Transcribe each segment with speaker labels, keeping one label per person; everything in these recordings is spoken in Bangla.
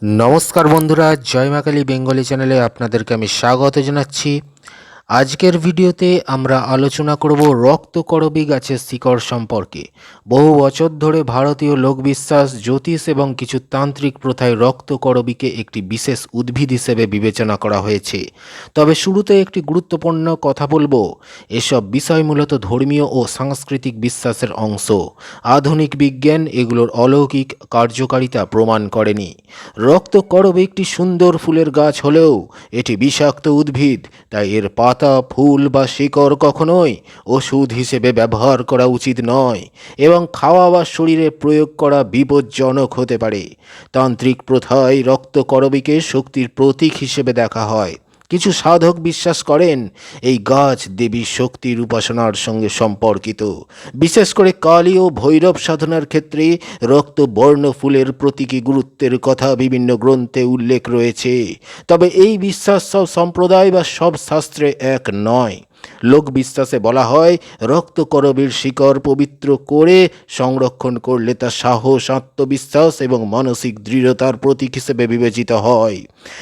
Speaker 1: নমস্কার বন্ধুরা, জয় মা কালী বেঙ্গলি চ্যানেলে আপনাদেরকে আমি স্বাগত জানাচ্ছি। আজকের ভিডিওতে আমরা আলোচনা করব রক্তকরবী গাছের শিকড় সম্পর্কে। বহু বছর ধরে ভারতীয় লোকবিশ্বাস, জ্যোতিষ এবং কিছু তান্ত্রিক প্রথায় রক্তকরবীকে একটি বিশেষ উদ্ভিদ হিসেবে বিবেচনা করা হয়েছে। তবে শুরুতে একটি গুরুত্বপূর্ণ কথা বলবো, এসব বিষয় মূলত ধর্মীয় ও সাংস্কৃতিক বিশ্বাসের অংশ। আধুনিক বিজ্ঞান এগুলোর অলৌকিক কার্যকারিতা প্রমাণ করেনি। রক্তকরবী একটি সুন্দর ফুলের গাছ হলেও এটি বিষাক্ত উদ্ভিদ, তাই এর পাতা, ফুল বা শিকড় কখনোই ওষুধ হিসেবে ব্যবহার করা উচিত নয় এবং খাওয়া বা শরীরে প্রয়োগ করা বিপজ্জনক হতে পারে। তান্ত্রিক প্রথায় রক্তকরবীকে শক্তির প্রতীক হিসেবে দেখা হয়। কিছু সাধক বিশ্বাস করেন এই গাছ দেবী শক্তির উপাসনার সঙ্গে সম্পর্কিত। বিশেষ করে কালী ও ভৈরব সাধনার ক্ষেত্রে রক্তবর্ণ ফুলের প্রতীকী গুরুত্বের কথা বিভিন্ন গ্রন্থে উল্লেখ রয়েছে। তবে এই বিশ্বাস সব সম্প্রদায় বা সব শাস্ত্রে এক নয়। লোক বিশ্বাসে বলা হয় রক্তকরবীর শিকড় পবিত্র করে সংরক্ষণ করলে তা সাহস, আত্মবিশ্বাস এবং মানসিক দৃঢ়তার প্রতীক হিসেবে বিবেচিত হয়।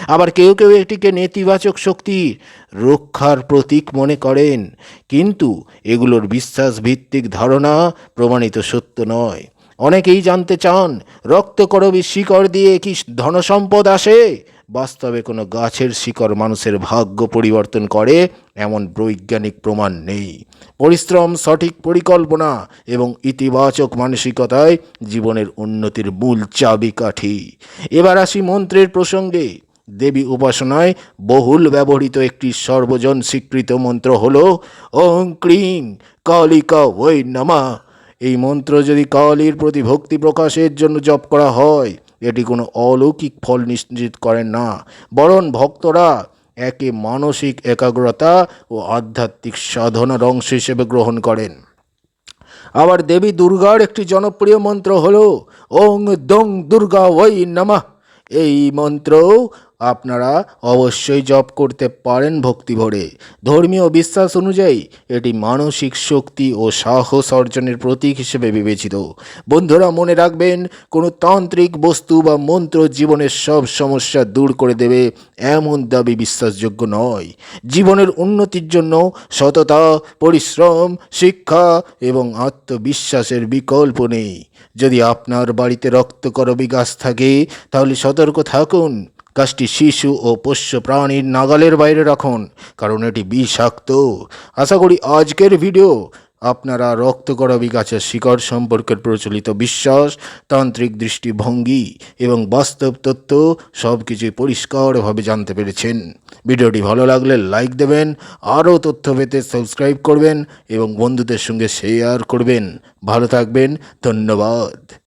Speaker 1: আবার কেউ কেউ এটিকে নেতিবাচক শক্তির রক্ষার প্রতীক মনে করেন, কিন্তু এগুলোর বিশ্বাস ভিত্তিক ধারণা প্রমাণিত সত্য নয়। অনেকেই জানতে চান রক্তকরবীর শিকড় দিয়ে কি ধনসম্পদ আসে। বাস্তবে কোনো গাছের শিকড় মানুষের ভাগ্য পরিবর্তন করে এমন বৈজ্ঞানিক প্রমাণ নেই। পরিশ্রম, সঠিক পরিকল্পনা এবং ইতিবাচক মানসিকতায় জীবনের উন্নতির মূল চাবিকাঠি। এবার আসি মন্ত্রের প্রসঙ্গে। দেবী উপাসনায় বহুল ব্যবহৃত একটি সর্বজন স্বীকৃত মন্ত্র হল ওং ক্রিং কালিকা ওই নমঃ। এই মন্ত্র যদি কালীর প্রতি ভক্তি প্রকাশের জন্য জপ করা হয়, এটি কোনো অলৌকিক ফল নিশ্চিত করেন না, বরং ভক্তরা একে মানসিক একাগ্রতা ও আধ্যাত্মিক সাধনার অংশ হিসেবে গ্রহণ করেন। আবার দেবী দুর্গার একটি জনপ্রিয় মন্ত্র হল ওং দং দুর্গা ওই নমঃ। এই মন্ত্র আপনারা অবশ্যই জপ করতে পারেন ভক্তি ভরে। ধর্মীয় বিশ্বাস অনুযায়ী এটি মানসিক শক্তি ও সাহস অর্জনের প্রতীক হিসেবে বিবেচিত। বন্ধুরা, মনে রাখবেন, কোনো তান্ত্রিক বস্তু বা মন্ত্র জীবনের সব সমস্যা দূর করে দেবে এমন দাবি বিশ্বাসযোগ্য নয়। জীবনের উন্নতির জন্য সততা, পরিশ্রম, শিক্ষা এবং আত্মবিশ্বাসের বিকল্প নেই। যদি আপনার বাড়িতে রক্তকরবী গাছ থাকে, তাহলে সতর্ক থাকুন। গাছটি শিশু ও পোষ্য প্রাণীর নাগালের বাইরে রাখুন, কারণ এটি বিষাক্ত। আশা করি আজকের ভিডিও আপনারা রক্তকরবী গাছের শিকড় সম্পর্কের প্রচলিত বিশ্বাস, তান্ত্রিক দৃষ্টিভঙ্গি এবং বাস্তব তথ্য সব কিছুই পরিষ্কারভাবে জানতে পেরেছেন। ভিডিওটি ভালো লাগলে লাইক দেবেন, আরও তথ্য পেতে সাবস্ক্রাইব করবেন এবং বন্ধুদের সঙ্গে শেয়ার করবেন। ভালো থাকবেন, ধন্যবাদ।